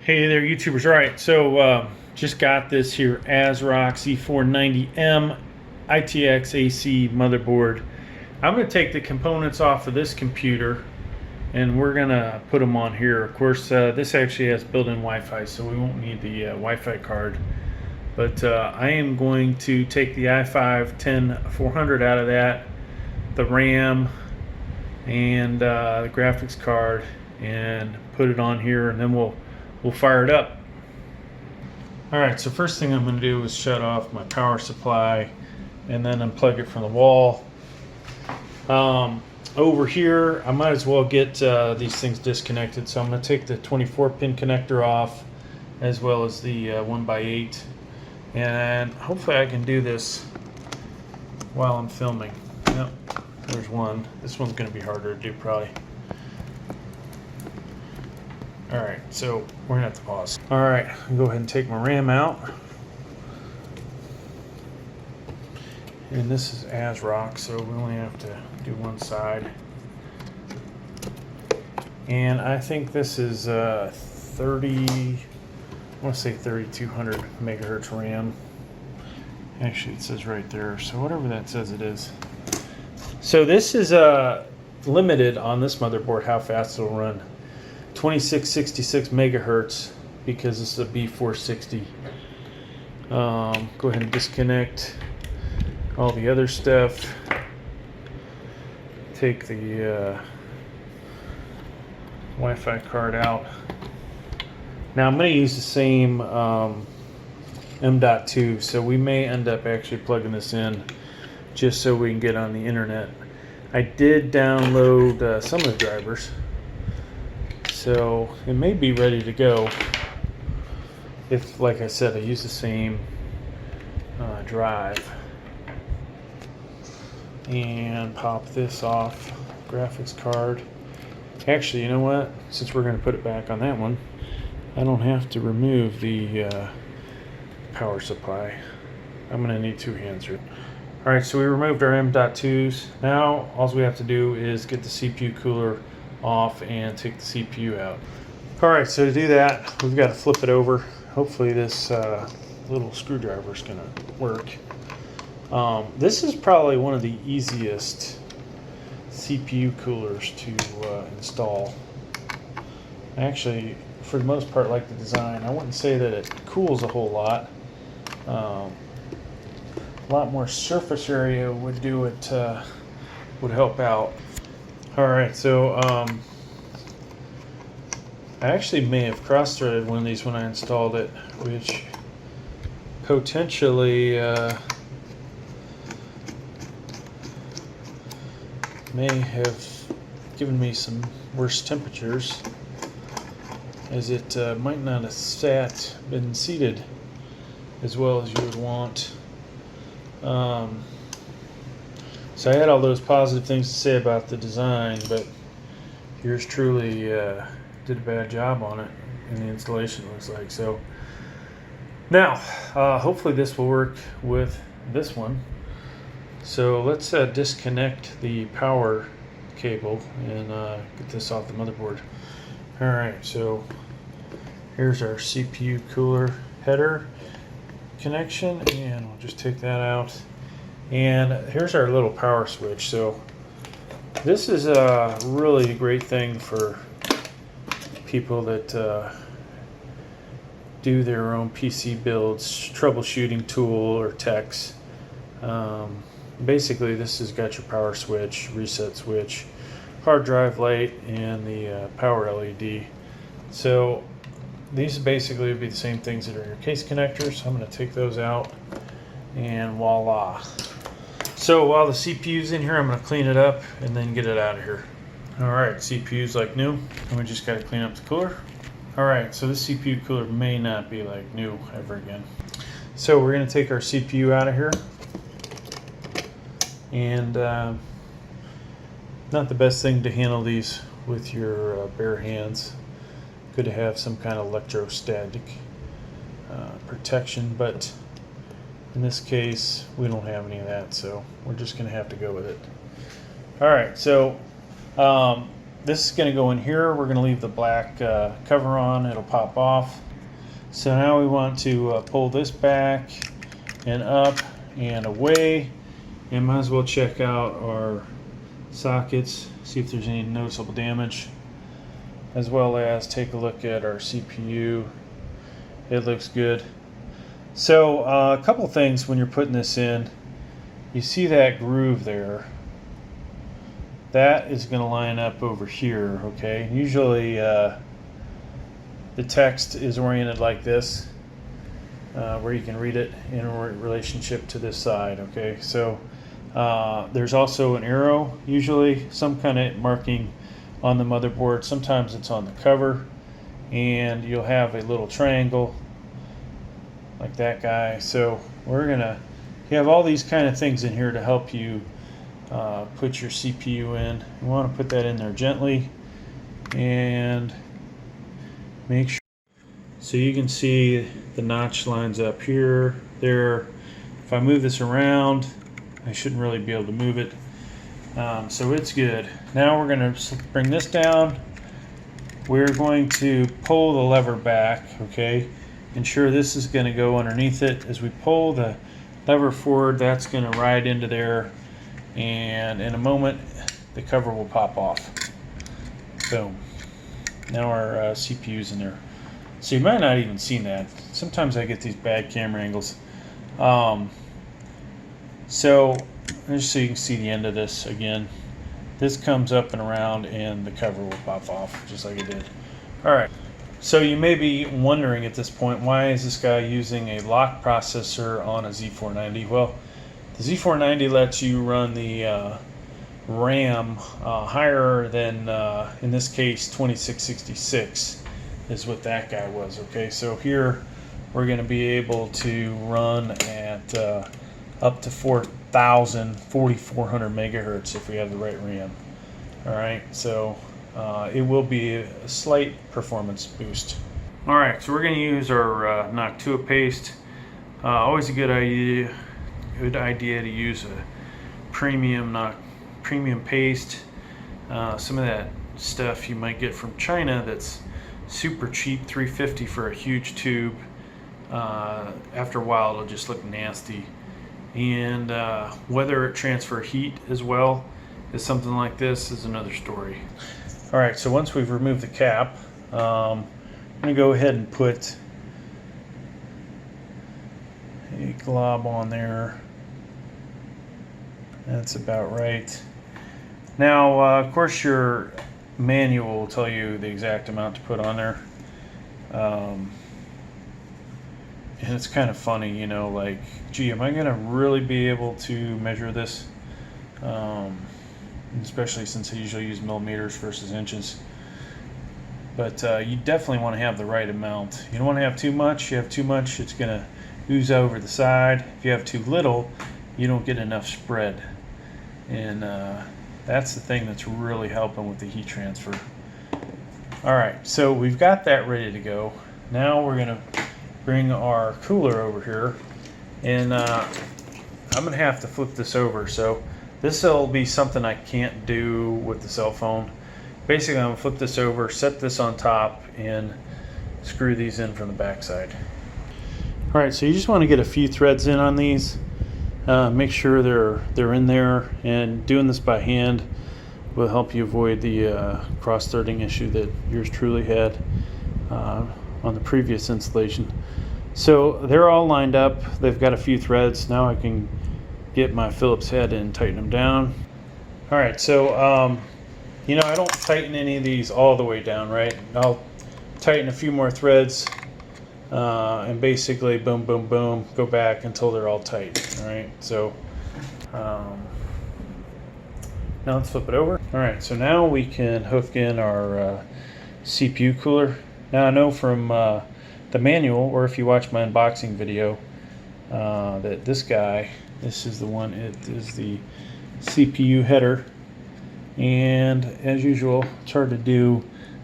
Hey there, YouTubers. All right, so just got this here ASRock Z490M ITX AC motherboard. I'm going to take the components off of this computer and we're going to put them on here. Of course, this actually has built-in Wi-Fi, so we won't need the Wi-Fi card. But I am going to take the i5-10400 out of that, the RAM, and the graphics card, and put it on here, and then we'll fire it up. Alright, so first thing I'm going to do is shut off my power supply and then unplug it from the wall. Over here, I might as well get these things disconnected, so I'm going to take the 24-pin connector off as well as the 1x8, and hopefully I can do this while I'm filming. Yep, there's one. This one's going to be harder to do probably. Alright, so we're going to have to pause. Alright, I'll go ahead and take my RAM out. And this is ASRock, so we only have to do one side. And I think this is 3200 megahertz RAM. Actually, it says right there, so whatever that says it is. So this is limited on this motherboard how fast it'll run. 2666 megahertz because this is a B460. Go ahead and disconnect all the other stuff. Take the Wi-Fi card out. Now I'm going to use the same M.2, so we may end up actually plugging this in just so we can get on the internet. I did download some of the drivers, so it may be ready to go if, like I said, I use the same drive. And pop this off, graphics card. Actually, you know what? Since we're going to put it back on that one, I don't have to remove the power supply. I'm going to need two hands here. Alright, so we removed our M.2s. Now, all we have to do is get the CPU cooler off and take the CPU out. Alright, so to do that, we've got to flip it over. Hopefully this little screwdriver is going to work. This is probably one of the easiest CPU coolers to install. Actually, for the most part, like the design. I wouldn't say that it cools a whole lot. A lot more surface area would do it, would help out. Alright, so I actually may have cross-threaded one of these when I installed it, which potentially may have given me some worse temperatures, as it might not have been seated as well as you would want. So I had all those positive things to say about the design, but yours truly did a bad job on it in the installation, looks like. So now hopefully this will work with this one. So let's disconnect the power cable and get this off the motherboard. Alright, so here's our CPU cooler header connection, and we'll just take that out. And here's our little power switch. So this is a really great thing for people that do their own PC builds, troubleshooting tool, or techs. Basically, this has got your power switch, reset switch, hard drive light, and the power LED. So these basically would be the same things that are your case connectors. I'm going to take those out, and voila. So while the CPU's in here, I'm going to clean it up and then get it out of here. Alright, CPU's like new, and we just got to clean up the cooler. Alright, so this CPU cooler may not be like new ever again. So we're going to take our CPU out of here. And not the best thing to handle these with your bare hands. Good to have some kind of electrostatic protection, but in this case we don't have any of that, so we're just going to have to go with it. Alright, so this is going to go in here. We're going to leave the black cover on. It'll pop off. So now we want to pull this back and up and away, and might as well check out our sockets, see if there's any noticeable damage, as well as take a look at our CPU. It looks good. So a couple things when you're putting this in. You see that groove there? That is going to line up over here, okay? Usually the text is oriented like this, where you can read it in relationship to this side, okay? So there's also an arrow, usually some kind of marking on the motherboard. Sometimes it's on the cover, and you'll have a little triangle like that guy. So you have all these kind of things in here to help you put your CPU in. You want to put that in there gently and make sure. So you can see the notch lines up here, there. If I move this around, I shouldn't really be able to move it. So it's good. Now we're going to bring this down. We're going to pull the lever back, okay? Ensure this is going to go underneath it. As we pull the lever forward, that's going to ride into there, and in a moment the cover will pop off. Boom. Now our CPU's in there. So you might not even seen that. Sometimes I get these bad camera angles. So just so you can see the end of this again, this comes up and around and the cover will pop off just like it did. Alright, so you may be wondering at this point, why is this guy using a lock processor on a Z490? Well, the Z490 lets you run the RAM higher than, in this case, 2666 is what that guy was, okay? So here we're going to be able to run at up to 4,400 megahertz if we have the right RAM. Alright, so it will be a slight performance boost. Alright, so we're going to use our Noctua paste. Always a good idea to use a premium paste. Some of that stuff you might get from China that's super cheap, $3.50 for a huge tube. After a while it'll just look nasty. And whether it transfer heat as well as something like this is another story. Alright, so once we've removed the cap, I'm going to go ahead and put a glob on there. That's about right. Now, of course, your manual will tell you the exact amount to put on there. And it's kind of funny, you know, like, gee, am I going to really be able to measure this? Especially since I usually use millimeters versus inches. But you definitely want to have the right amount. You don't want to have too much. You have too much, it's going to ooze over the side. If you have too little, you don't get enough spread. And that's the thing that's really helping with the heat transfer. Alright, so we've got that ready to go. Now we're going to bring our cooler over here, and I'm going to have to flip this over. So this will be something I can't do with the cell phone. Basically, I'm going to flip this over, set this on top, and screw these in from the back side. Alright, so you just want to get a few threads in on these. Make sure they're in there, and doing this by hand will help you avoid the cross-threading issue that yours truly had on the previous installation. So they're all lined up. They've got a few threads. Now I can get my Phillips head and tighten them down. Alright, so you know, I don't tighten any of these all the way down, right? I'll tighten a few more threads and basically boom, boom, boom, go back until they're all tight. Alright, so now let's flip it over. Alright, so now we can hook in our CPU cooler. Now I know from the manual, or if you watch my unboxing video, that this guy, this is the one, it is the CPU header, and as usual, it's hard to do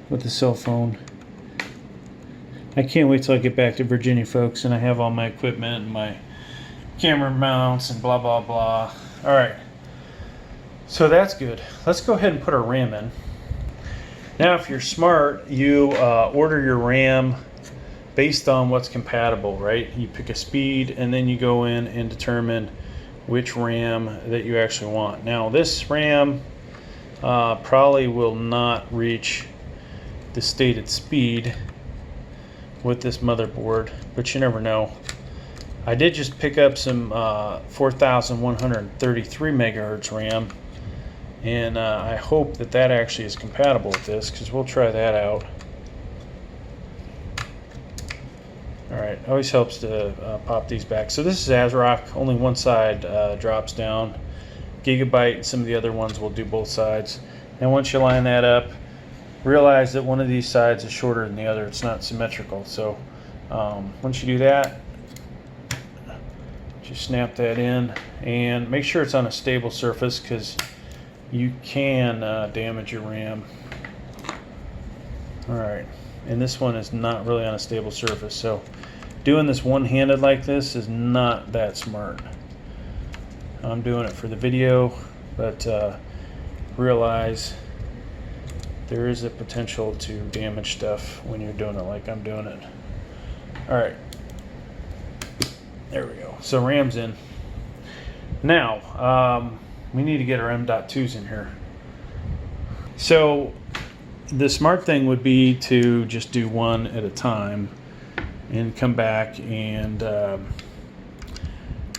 with the cell phone. I can't wait till I get back to Virginia, folks, and I have all my equipment and my camera mounts and blah blah blah. Alright, so that's good. Let's go ahead and put our RAM in. Now if you're smart, you order your RAM based on what's compatible, right? You pick a speed and then you go in and determine which RAM that you actually want. Now this RAM probably will not reach the stated speed with this motherboard, but you never know. I did just pick up some 4133 megahertz RAM, and I hope that that actually is compatible with this, because we'll try that out. Alright, always helps to pop these back. So this is ASRock, only one side drops down. Gigabyte and some of the other ones will do both sides. And once you line that up, realize that one of these sides is shorter than the other. It's not symmetrical. So once you do that, just snap that in and make sure it's on a stable surface, because you can damage your RAM. Alright, and this one is not really on a stable surface, so doing this one-handed like this is not that smart. I'm doing it for the video, but realize there is a potential to damage stuff when you're doing it like I'm doing it. Alright, there we go. So RAM's in. Now, we need to get our M.2s in here. So the smart thing would be to just do one at a time and come back and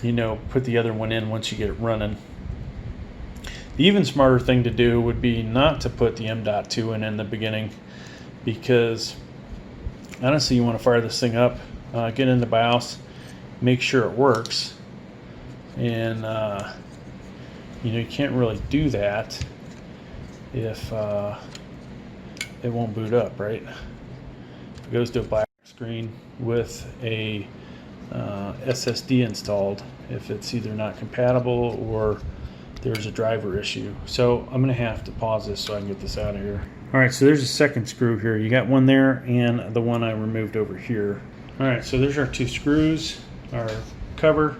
you know, put the other one in once you get it running. The even smarter thing to do would be not to put the M.2 in the beginning, because honestly you want to fire this thing up, get in the BIOS, make sure it works, and you know, you can't really do that if it won't boot up, right? If it goes to a black screen with a SSD installed, if it's either not compatible or there's a driver issue. So I'm gonna have to pause this so I can get this out of here. All right, so there's a second screw here. You got one there and the one I removed over here. All right, so there's our two screws, our cover.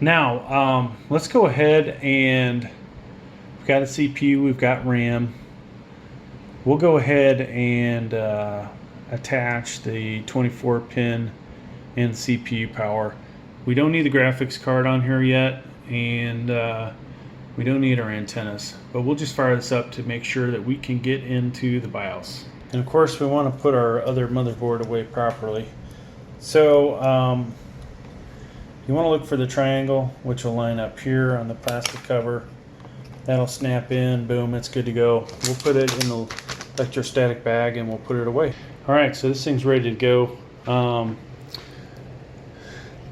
Now, let's go ahead and we've got a CPU, we've got RAM. We'll go ahead and attach the 24 pin and CPU power. We don't need the graphics card on here yet, and we don't need our antennas, but we'll just fire this up to make sure that we can get into the BIOS. And of course we want to put our other motherboard away properly. So you want to look for the triangle, which will line up here on the plastic cover. That'll snap in, boom, it's good to go. We'll put it in the electrostatic bag and we'll put it away. Alright, so this thing's ready to go.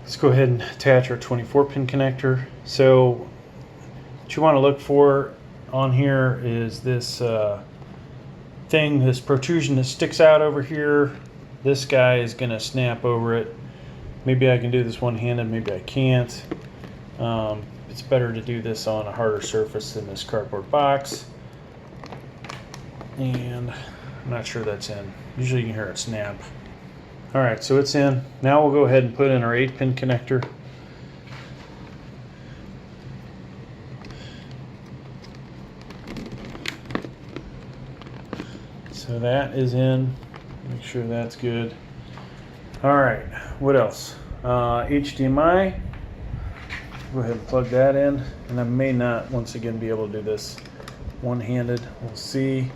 Let's go ahead and attach our 24 pin connector. So what you want to look for on here is this thing, this protrusion that sticks out over here. This guy is going to snap over it. Maybe I can do this one-handed, maybe I can't. It's better to do this on a harder surface than this cardboard box. And I'm not sure that's in. Usually you can hear it snap. Alright, so it's in. Now we'll go ahead and put in our 8-pin connector. So that is in. Make sure that's good. Alright, what else? HDMI. Go ahead and plug that in. And I may not, once again, be able to do this one-handed. We'll see.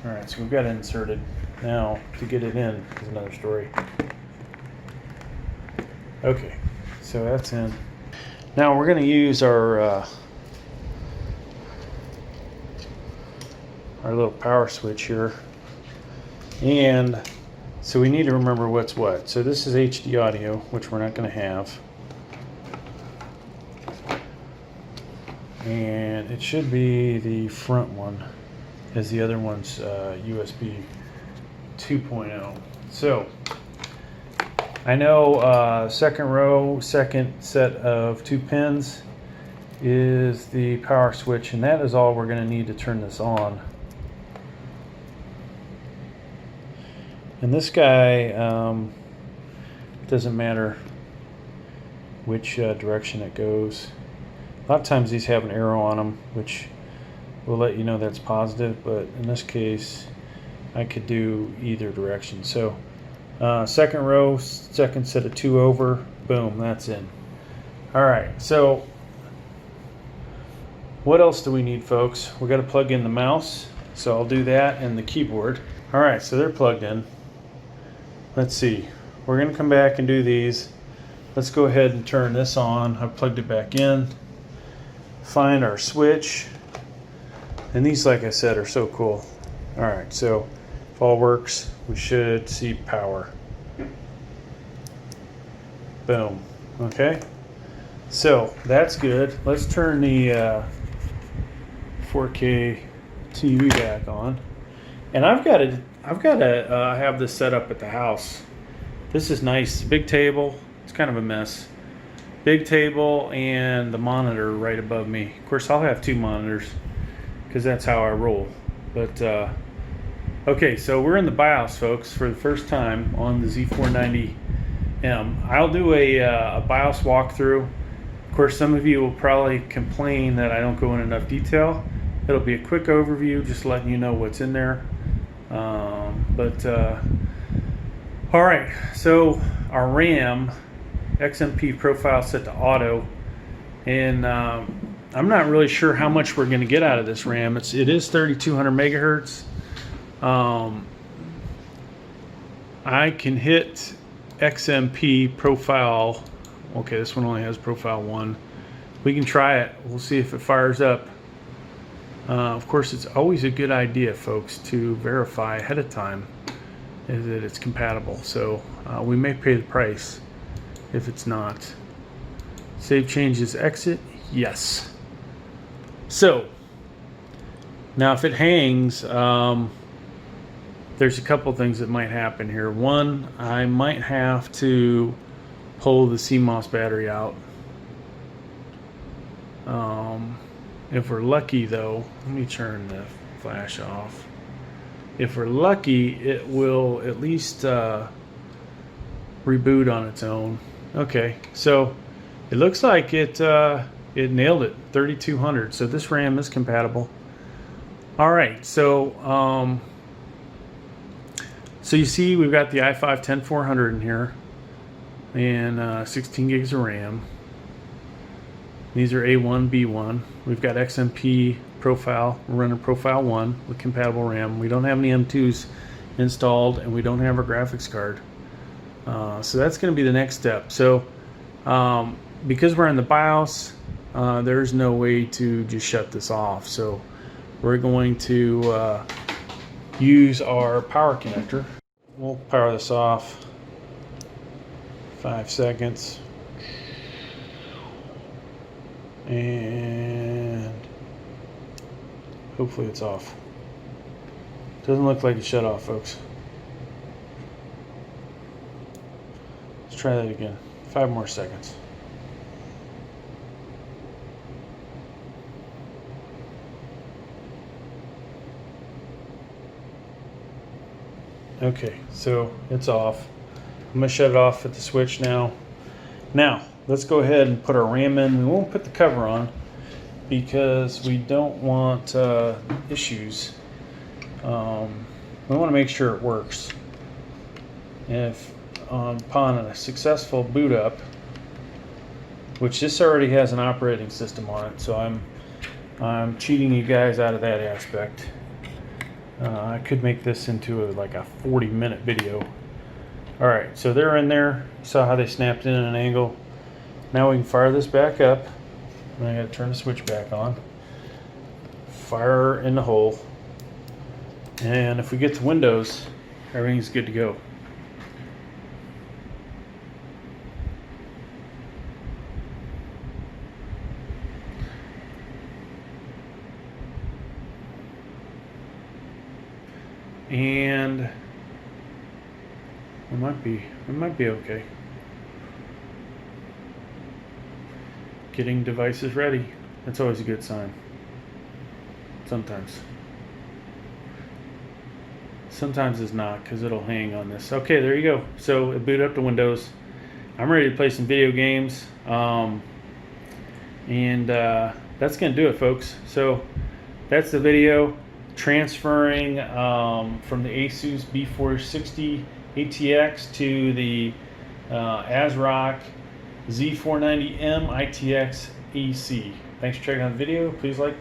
Alright, so we've got it inserted. Now, to get it in is another story. Okay, so that's in. Now we're going to use our little power switch here. And so we need to remember what's what. So this is HD audio, which we're not going to have. And it should be the front one, as the other one's USB 2.0. So I know second row, second set of 2 pins is the power switch, and that is all we're going to need to turn this on. And this guy, doesn't matter which direction it goes. A lot of times these have an arrow on them, which will let you know that's positive, but in this case I could do either direction. So second row, second set of 2 over, boom, that's in. All right, so what else do we need, folks? We got to plug in the mouse, so I'll do that, and the keyboard. All right, so they're plugged in. Let's see, we're gonna come back and do these. Let's go ahead and turn this on. I've plugged it back in. Find our switch. And these, like I said, are so cool. All right, so if all works, we should see power. Boom, okay. So that's good. Let's turn the 4K TV back on. And I've got to have this set up at the house. This is nice, big table. It's kind of a mess. Big table and the monitor right above me. Of course, I'll have 2 monitors because that's how I roll. But okay, so we're in the BIOS, folks, for the first time on the Z490M. I'll do a BIOS walkthrough. Of course, some of you will probably complain that I don't go in enough detail. It'll be a quick overview, just letting you know what's in there. All right, so our RAM XMP profile set to auto, and I'm not really sure how much we're going to get out of this RAM. It is 3200 megahertz. I can hit XMP profile. Okay, this one only has profile 1. We can try it. We'll see if it fires up. Of course, it's always a good idea, folks, to verify ahead of time that it's compatible. So we may pay the price if it's not. Save changes, exit, yes. So now if it hangs, there's a couple things that might happen here. One, I might have to pull the CMOS battery out. If we're lucky, though, let me turn the flash off. If we're lucky, it will at least reboot on its own. Okay, so it looks like it nailed it, 3200. So this RAM is compatible. All right, so so you see we've got the i5 10400 in here, and 16 gigs of RAM. These are A1, B1. We've got XMP profile. We're running profile 1 with compatible RAM. We don't have any M2s installed, and we don't have our graphics card. So that's going to be the next step. So because we're in the BIOS, there's no way to just shut this off. So we're going to use our power connector. We'll power this off. 5 seconds. And hopefully it's off. Doesn't look like it shut off, folks. Let's try that again. 5 more seconds. Okay, so it's off. I'm gonna shut it off at the switch now. Now, let's go ahead and put our RAM in. We won't put the cover on because we don't want issues. We want to make sure it works. If upon a successful boot up, which this already has an operating system on it, so I'm cheating you guys out of that aspect. I could make this into like a 40-minute video. All right, so they're in there. Saw how they snapped in at an angle. Now we can fire this back up. And I got to turn the switch back on. Fire in the hole. And if we get to Windows, everything's good to go. And it might be okay. Getting devices ready. That's always a good sign. Sometimes it's not, because it'll hang on this. Okay, there you go. So it booted up to Windows. I'm ready to play some video games. That's gonna do it, folks. So that's the video transferring from the Asus B460 ATX to the ASRock Z490M ITX EC. Thanks for checking out the video. Please like.